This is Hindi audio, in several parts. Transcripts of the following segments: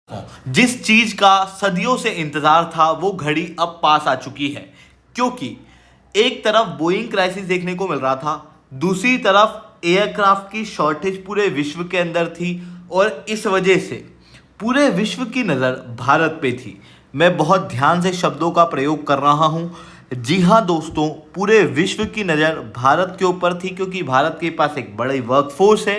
जिस चीज का सदियों से इंतजार था वो घड़ी अब पास आ चुकी है, क्योंकि एक तरफ बोइंग क्राइसिस देखने को मिल रहा था, दूसरी तरफ एयरक्राफ्ट की शॉर्टेज पूरे विश्व के अंदर थी और इस वजह से पूरे विश्व की नज़र भारत पे थी। मैं बहुत ध्यान से शब्दों का प्रयोग कर रहा हूँ। जी हाँ दोस्तों, पूरे विश्व की नज़र भारत के ऊपर थी, क्योंकि भारत के पास एक बड़ी वर्कफोर्स है,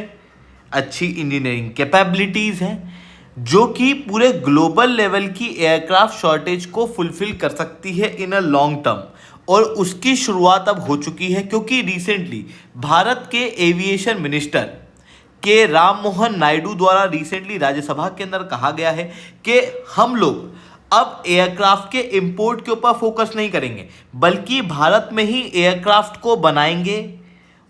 अच्छी इंजीनियरिंग कैपेबिलिटीज़ हैं, जो कि पूरे ग्लोबल लेवल की एयरक्राफ्ट शॉर्टेज को फुलफिल कर सकती है इन अ लॉन्ग टर्म। और उसकी शुरुआत अब हो चुकी है, क्योंकि रिसेंटली भारत के एविएशन मिनिस्टर के राम मोहन नायडू द्वारा रिसेंटली राज्यसभा के अंदर कहा गया है कि हम लोग अब एयरक्राफ्ट के इंपोर्ट के ऊपर फोकस नहीं करेंगे, बल्कि भारत में ही एयरक्राफ्ट को बनाएंगे,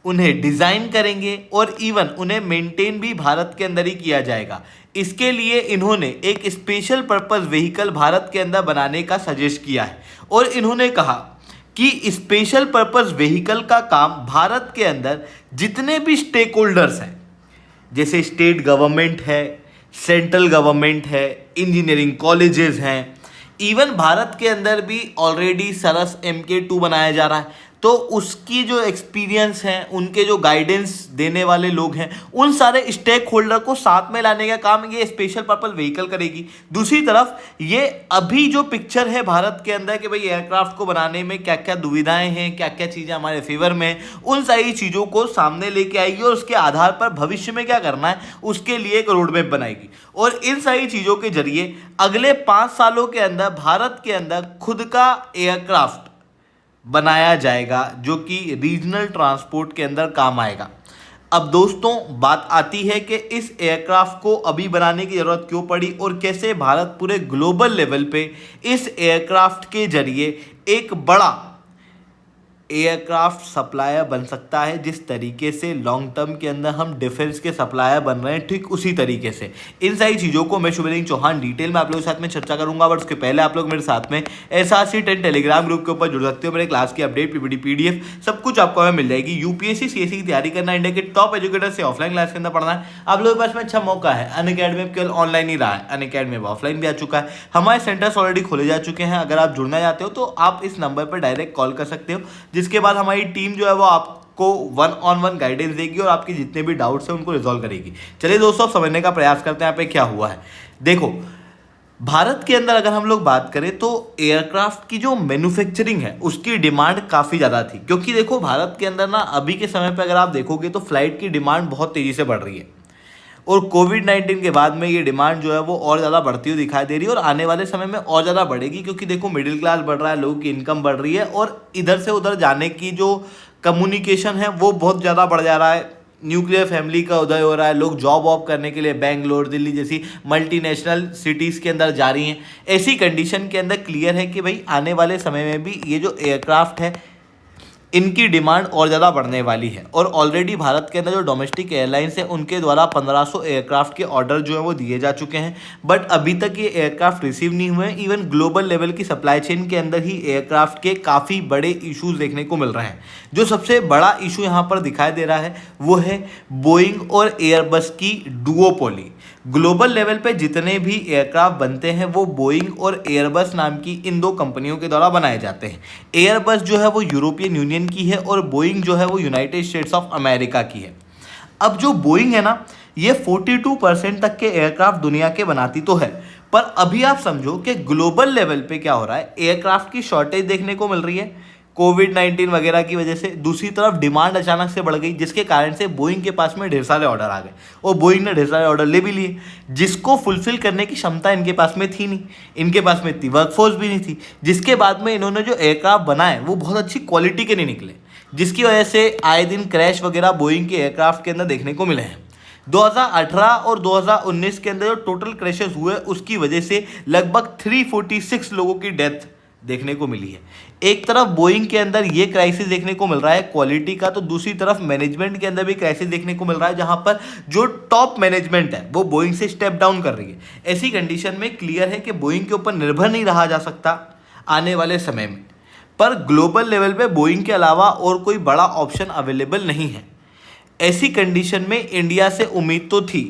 उन्हें डिज़ाइन करेंगे और इवन उन्हें मेंटेन भी भारत के अंदर ही किया जाएगा। इसके लिए इन्होंने एक स्पेशल पर्पस व्हीकल भारत के अंदर बनाने का सजेस्ट किया है और इन्होंने कहा कि स्पेशल पर्पस व्हीकल का काम भारत के अंदर जितने भी स्टेक होल्डर्स हैं, जैसे स्टेट गवर्नमेंट है, सेंट्रल गवर्नमेंट है, इंजीनियरिंग कॉलेजेस हैं, इवन भारत के अंदर भी ऑलरेडी सरस MK2 बनाया जा रहा है, तो उसकी जो एक्सपीरियंस हैं, उनके जो गाइडेंस देने वाले लोग हैं, उन सारे स्टेक होल्डर को साथ में लाने का काम ये स्पेशल पर्पस व्हीकल करेगी। दूसरी तरफ ये अभी जो पिक्चर है भारत के अंदर कि भाई एयरक्राफ्ट को बनाने में क्या क्या दुविधाएं हैं, क्या क्या चीज़ें हमारे फेवर में हैं, उन सारी चीज़ों को सामने लेके आएगी और उसके आधार पर भविष्य में क्या करना है उसके लिए एक रोड मैप बनाएगी। और इन सारी चीज़ों के जरिए अगले 5 सालों के अंदर भारत के अंदर खुद का एयरक्राफ्ट बनाया जाएगा, जो कि रीजनल ट्रांसपोर्ट के अंदर काम आएगा। अब दोस्तों, बात आती है कि इस एयरक्राफ्ट को अभी बनाने की ज़रूरत क्यों पड़ी और कैसे भारत पूरे ग्लोबल लेवल पे इस एयरक्राफ्ट के जरिए एक बड़ा एयरक्राफ्ट सप्लायर बन सकता है। जिस तरीके से लॉन्ग टर्म के अंदर हम डिफेंस के सप्लायर बन रहे हैं, ठीक उसी तरीके से इन सारी चीज़ों को मैं शुभलिंग चौहान डिटेल में आप लोगों के साथ में चर्चा करूंगा। बट उसके पहले आप लोग मेरे साथ में SRC10 टेलीग्राम ग्रुप के ऊपर जुड़ सकते हो। मेरे क्लास की अपडेट, PPT, PDF सब कुछ आपको हमें मिल जाएगी। UPSC CSE की तैयारी करना, इंडिया के टॉप एजुकेटर से ऑफलाइन क्लास के अंदर पढ़ना है, आप लोगों के पास में अच्छा मौका है। अनअकैडमी में केवल ऑनलाइन ही रहा है, अनअकैडमी में ऑफलाइन भी आ चुका है। हमारे सेंटर्स ऑलरेडी खोले जा चुके हैं। अगर आप जुड़ना चाहते हो तो आप इस नंबर पर डायरेक्ट कॉल कर सकते हो, जिसके बाद हमारी टीम जो है वो आपको 1-on-1 गाइडेंस देगी और आपके जितने भी डाउट्स हैं उनको रिजॉल्व करेगी। चलिए दोस्तों, समझने का प्रयास करते हैं यहाँ पे क्या हुआ है। देखो, भारत के अंदर अगर हम लोग बात करें तो एयरक्राफ्ट की जो मैन्युफैक्चरिंग है उसकी डिमांड काफ़ी ज़्यादा थी, क्योंकि देखो भारत के अंदर ना अभी के समय पे अगर आप देखोगे तो फ्लाइट की डिमांड बहुत तेज़ी से बढ़ रही है और कोविड-19 के बाद में ये डिमांड जो है वो और ज़्यादा बढ़ती हुई दिखाई दे रही है और आने वाले समय में और ज़्यादा बढ़ेगी, क्योंकि देखो मिडिल क्लास बढ़ रहा है, लोगों की इनकम बढ़ रही है और इधर से उधर जाने की जो कम्युनिकेशन है वो बहुत ज़्यादा बढ़ जा रहा है। न्यूक्लियर फैमिली का उदय हो रहा है, लोग जॉब वॉब करने के लिए बेंगलोर, दिल्ली जैसी मल्टीनेशनल सिटीज़ के अंदर जा रही हैं। ऐसी कंडीशन के अंदर क्लियर है कि भाई आने वाले समय में भी ये जो एयरक्राफ्ट है इनकी डिमांड और ज़्यादा बढ़ने वाली है। और ऑलरेडी भारत के अंदर जो डोमेस्टिक एयरलाइंस है उनके द्वारा 1500 एयरक्राफ्ट के ऑर्डर जो है वो दिए जा चुके हैं, बट अभी तक ये एयरक्राफ्ट रिसीव नहीं हुए हैं। इवन ग्लोबल लेवल की सप्लाई चेन के अंदर ही एयरक्राफ्ट के काफ़ी बड़े इश्यूज देखने को मिल रहे हैं। जो सबसे बड़ा इशू यहाँ पर दिखाई दे रहा है वो है बोइंग और एयरबस की डुओपोली। ग्लोबल लेवल पे जितने भी एयरक्राफ्ट बनते हैं वो बोइंग और एयरबस नाम की इन दो कंपनियों के द्वारा बनाए जाते हैं। एयरबस जो है वो यूरोपियन यूनियन की है और बोइंग जो है वो यूनाइटेड स्टेट्स ऑफ अमेरिका की है। अब जो बोइंग है ना, ये 42% तक के एयरक्राफ्ट दुनिया के बनाती तो है, पर अभी आप समझो कि ग्लोबल लेवल पे क्या हो रहा है, एयरक्राफ्ट की शॉर्टेज देखने को मिल रही है कोविड-19 वगैरह की वजह से। दूसरी तरफ डिमांड अचानक से बढ़ गई, जिसके कारण से बोइंग के पास में ढेर सारे ऑर्डर आ गए और बोइंग ने ढेर सारे ऑर्डर ले भी लिए, जिसको फुलफिल करने की क्षमता इनके पास में थी नहीं, इनके पास में इतनी वर्कफोर्स भी नहीं थी। जिसके बाद में इन्होंने जो एयरक्राफ्ट बनाए वो बहुत अच्छी क्वालिटी के नहीं निकले, जिसकी वजह से आए दिन क्रैश वगैरह बोइंग के एयरक्राफ्ट के अंदर देखने को मिले हैं। 2018 और 2019 के अंदर जो टोटल क्रैशेस हुए उसकी वजह से लगभग 346 लोगों की डेथ देखने को मिली है। एक तरफ बोइंग के अंदर ये क्राइसिस देखने को मिल रहा है क्वालिटी का, तो दूसरी तरफ मैनेजमेंट के अंदर भी क्राइसिस देखने को मिल रहा है, जहां पर जो टॉप मैनेजमेंट है वो बोइंग से स्टेप डाउन कर रही है। ऐसी कंडीशन में क्लियर है कि बोइंग के ऊपर निर्भर नहीं रहा जा सकता आने वाले समय में, पर ग्लोबल लेवल पे बोइंग के अलावा और कोई बड़ा ऑप्शन अवेलेबल नहीं है। ऐसी कंडीशन में इंडिया से उम्मीद तो थी,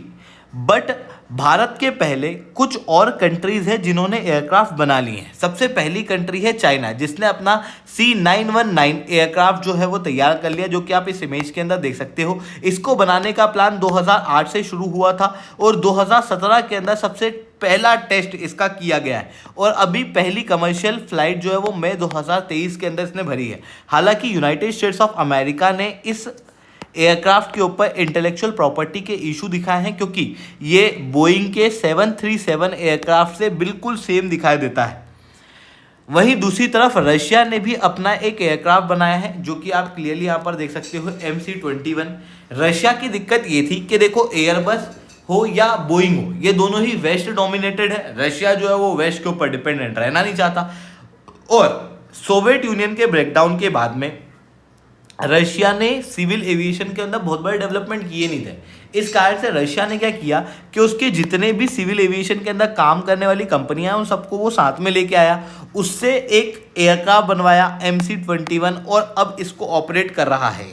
बट भारत के पहले कुछ और कंट्रीज है जिन्होंने एयरक्राफ्ट बना लिए हैं। सबसे पहली कंट्री है चाइना, जिसने अपना C919 एयरक्राफ्ट जो है वो तैयार कर लिया, जो कि आप इस इमेज के अंदर देख सकते हो। इसको बनाने का प्लान 2008 से शुरू हुआ था और 2017 के अंदर सबसे पहला टेस्ट इसका किया गया है और अभी पहली कमर्शियल फ्लाइट जो है वो मई 2023 के अंदर इसने भरी है। हालांकि यूनाइटेड स्टेट्स ऑफ अमेरिका ने इस एयरक्राफ्ट के ऊपर इंटेलेक्चुअल प्रॉपर्टी के इशू दिखाए हैं, क्योंकि ये बोइंग के 737 एयरक्राफ्ट से बिल्कुल सेम दिखाई देता है। वहीं दूसरी तरफ रशिया ने भी अपना एक एयरक्राफ्ट बनाया है, जो कि आप क्लियरली यहाँ पर देख सकते हो, MC-21। रशिया की दिक्कत ये थी कि देखो, एयरबस हो या बोइंग हो, ये दोनों ही वेस्ट डोमिनेटेड है। रशिया जो है वो वेस्ट के ऊपर डिपेंडेंट रहना नहीं चाहता और सोवियत यूनियन के ब्रेकडाउन के बाद में रशिया ने सिविल एविएशन के अंदर बहुत बड़े डेवलपमेंट किए नहीं थे। इस कारण से रशिया ने क्या किया कि उसके जितने भी सिविल एविएशन के अंदर काम करने वाली कंपनियां हैं उन सबको वो साथ में लेके आया, उससे एक एयरक्राफ्ट बनवाया MC-21 और अब इसको ऑपरेट कर रहा है।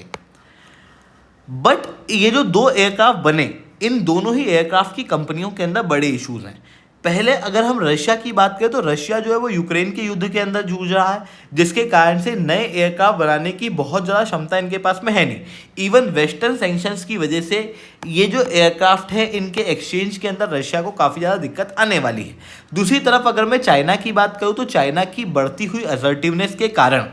बट ये जो दो एयरक्राफ्ट बने, इन दोनों ही एयरक्राफ्ट की कंपनियों के अंदर बड़े इश्यूज हैं। पहले अगर हम रशिया की बात करें तो रशिया जो है वो यूक्रेन के युद्ध के अंदर जूझ रहा है, जिसके कारण से नए एयरक्राफ्ट बनाने की बहुत ज़्यादा क्षमता इनके पास में है नहीं। इवन वेस्टर्न सैंक्शंस की वजह से ये जो एयरक्राफ्ट है इनके एक्सचेंज के अंदर रशिया को काफ़ी ज़्यादा दिक्कत आने वाली है। दूसरी तरफ अगर मैं चाइना की बात करूँ तो चाइना की बढ़ती हुई असर्टिवनेस के कारण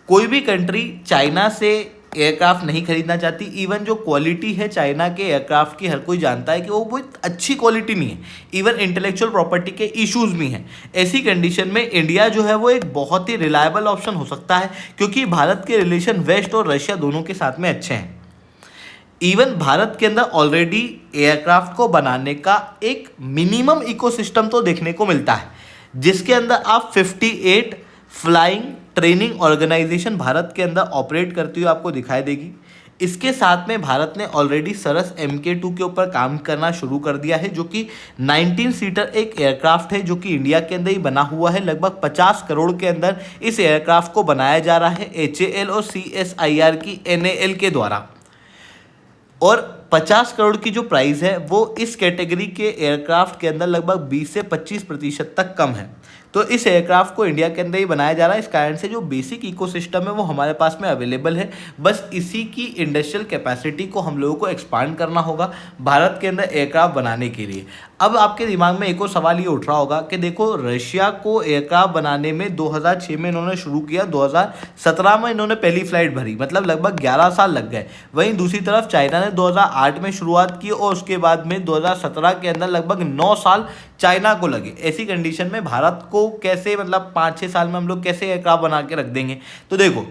कोई भी कंट्री चाइना से एयरक्राफ्ट नहीं खरीदना चाहती। इवन जो क्वालिटी है चाइना के एयरक्राफ्ट की, हर कोई जानता है कि वो बहुत अच्छी क्वालिटी नहीं है। इवन इंटेलेक्चुअल प्रॉपर्टी के इश्यूज भी हैं। ऐसी कंडीशन में इंडिया जो है वो एक बहुत ही रिलायबल ऑप्शन हो सकता है, क्योंकि भारत के रिलेशन वेस्ट और रशिया दोनों के साथ में अच्छे हैं। इवन भारत के अंदर ऑलरेडी एयरक्राफ्ट को बनाने का एक मिनिमम इकोसिस्टम तो देखने को मिलता है, जिसके अंदर आप 58 फ्लाइंग ट्रेनिंग ऑर्गेनाइजेशन भारत के अंदर ऑपरेट करती हुई आपको दिखाई देगी। इसके साथ में भारत ने ऑलरेडी सरस MK2 के ऊपर काम करना शुरू कर दिया है, जो कि 19 सीटर एक एयरक्राफ्ट है, जो कि इंडिया के अंदर ही बना हुआ है। लगभग 50 करोड़ के अंदर इस एयरक्राफ्ट को बनाया जा रहा है HAL और CSIR की NAL के द्वारा, और 50 करोड़ की जो प्राइस है वो इस कैटेगरी के एयरक्राफ्ट के अंदर लगभग 20 से 25% तक कम है। तो इस एयरक्राफ्ट को इंडिया के अंदर ही बनाया जा रहा है। इस कारण से जो बेसिक इकोसिस्टम है वो हमारे पास में अवेलेबल है। बस इसी की इंडस्ट्रियल कैपेसिटी को हम लोगों को एक्सपांड करना होगा भारत के अंदर एयरक्राफ्ट बनाने के लिए। अब आपके दिमाग में एक और सवाल ये उठ रहा होगा कि देखो, रशिया को एयरक्राफ्ट बनाने में 2006 में इन्होंने शुरू किया, 2017 में इन्होंने पहली फ्लाइट भरी, मतलब लगभग 11 साल लग गए। वहीं दूसरी तरफ चाइना ने 2008 में शुरुआत की और उसके बाद में 2017 के अंदर लगभग 9 साल चाइना को लगे। ऐसी कंडीशन में भारत को कैसे, मतलब 5-6 साल में हम लोग कैसे एयरक्राफ्ट बना के रख देंगे? तो देखो,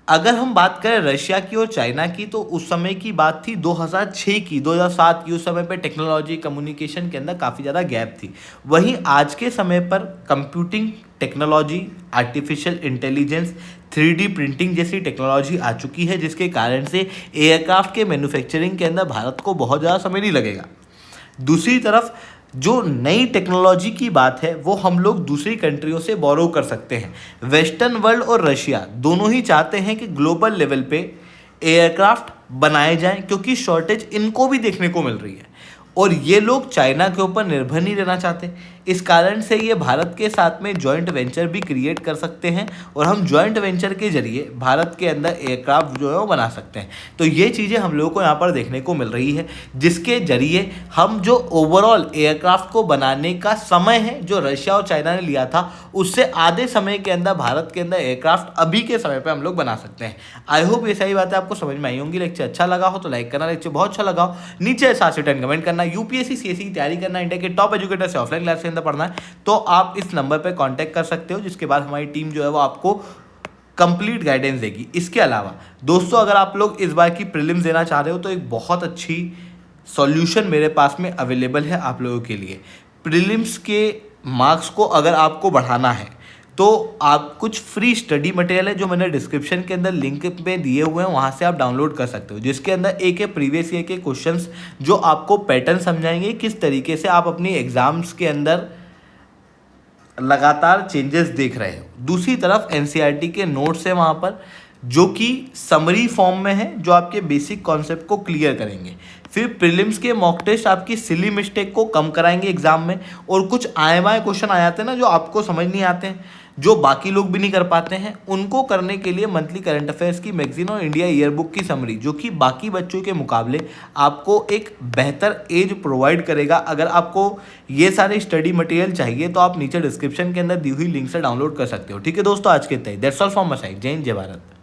अगर हम बात करें रशिया की और चाइना की, तो उस समय की बात थी 2006 की, 2007 की। उस समय पे टेक्नोलॉजी कम्युनिकेशन के अंदर काफ़ी ज़्यादा गैप थी। वहीं आज के समय पर computing technology, artificial intelligence, 3D printing जैसी टेक्नोलॉजी आ चुकी है, जिसके कारण से एयरक्राफ्ट के मैन्युफैक्चरिंग के अंदर भारत को बहुत ज़्यादा समय नहीं लगेगा। दूसरी तरफ जो नई टेक्नोलॉजी की बात है वो हम लोग दूसरी कंट्रियों से बोरो कर सकते हैं। वेस्टर्न वर्ल्ड और रशिया दोनों ही चाहते हैं कि ग्लोबल लेवल पे एयरक्राफ्ट बनाए जाएं, क्योंकि शॉर्टेज इनको भी देखने को मिल रही है और ये लोग चाइना के ऊपर निर्भर नहीं रहना चाहते। इस कारण से ये भारत के साथ में जॉइंट वेंचर भी क्रिएट कर सकते हैं और हम जॉइंट वेंचर के जरिए भारत के अंदर एयरक्राफ्ट जो है वो बना सकते हैं। तो ये चीज़ें हम लोगों को यहाँ पर देखने को मिल रही है, जिसके जरिए हम जो ओवरऑल एयरक्राफ्ट को बनाने का समय है जो रशिया और चाइना ने लिया था, उससे आधे समय के अंदर भारत के अंदर एयरक्राफ्ट अभी के समय पर हम लोग बना सकते हैं। आई होप ये सही बात है आपको समझ में आई होंगी। लेक्चर अच्छा लगा हो तो लाइक करना, लेक्चर बहुत अच्छा लगा हो नीचे 7 से 10 कमेंट करना। UPSC CSE की तैयारी करना, इंडिया के टॉप एजुकेटर से ऑफलाइन क्लास के अंदर पढ़ना है तो आप इस नंबर पर कांटेक्ट कर सकते हो, जिसके बाद हमारी टीम जो है वो आपको कंप्लीट गाइडेंस देगी। इसके अलावा दोस्तों, अगर आप लोग इस बार की प्रीलिम्स देना चाह रहे हो तो एक बहुत अच्छी सॉल्यूशन मेरे पास में अवेलेबल है आप लोगों के लिए। प्रीलिम्स के मार्क्स को अगर आपको बढ़ाना है तो आप कुछ फ्री स्टडी मटेरियल है जो मैंने डिस्क्रिप्शन के अंदर लिंक पे दिए हुए हैं, वहाँ से आप डाउनलोड कर सकते हो, जिसके अंदर एक है प्रीवियस ईयर के क्वेश्चंस जो आपको पैटर्न समझाएंगे किस तरीके से आप अपनी एग्जाम्स के अंदर लगातार चेंजेस देख रहे हो। दूसरी तरफ NCERT के नोट्स है वहाँ पर, जो कि समरी फॉर्म में है, जो आपके बेसिक कॉन्सेप्ट को क्लियर करेंगे। फिर प्रीलिम्स के मॉक टेस्ट आपकी सिली मिस्टेक को कम कराएंगे एग्जाम में, और कुछ आए बाए क्वेश्चन आ जाते हैं ना जो आपको समझ नहीं आते हैं, जो बाकी लोग भी नहीं कर पाते हैं, उनको करने के लिए मंथली करंट अफेयर्स की मैगजीन और इंडिया ईयरबुक की समरी, जो कि बाकी बच्चों के मुकाबले आपको एक बेहतर एज प्रोवाइड करेगा। अगर आपको ये सारे स्टडी मटेरियल चाहिए तो आप नीचे डिस्क्रिप्शन के अंदर दी हुई लिंक से डाउनलोड कर सकते हो। ठीक है दोस्तों, आज के इतना ही। That's all from my side. जय हिंद, जय भारत।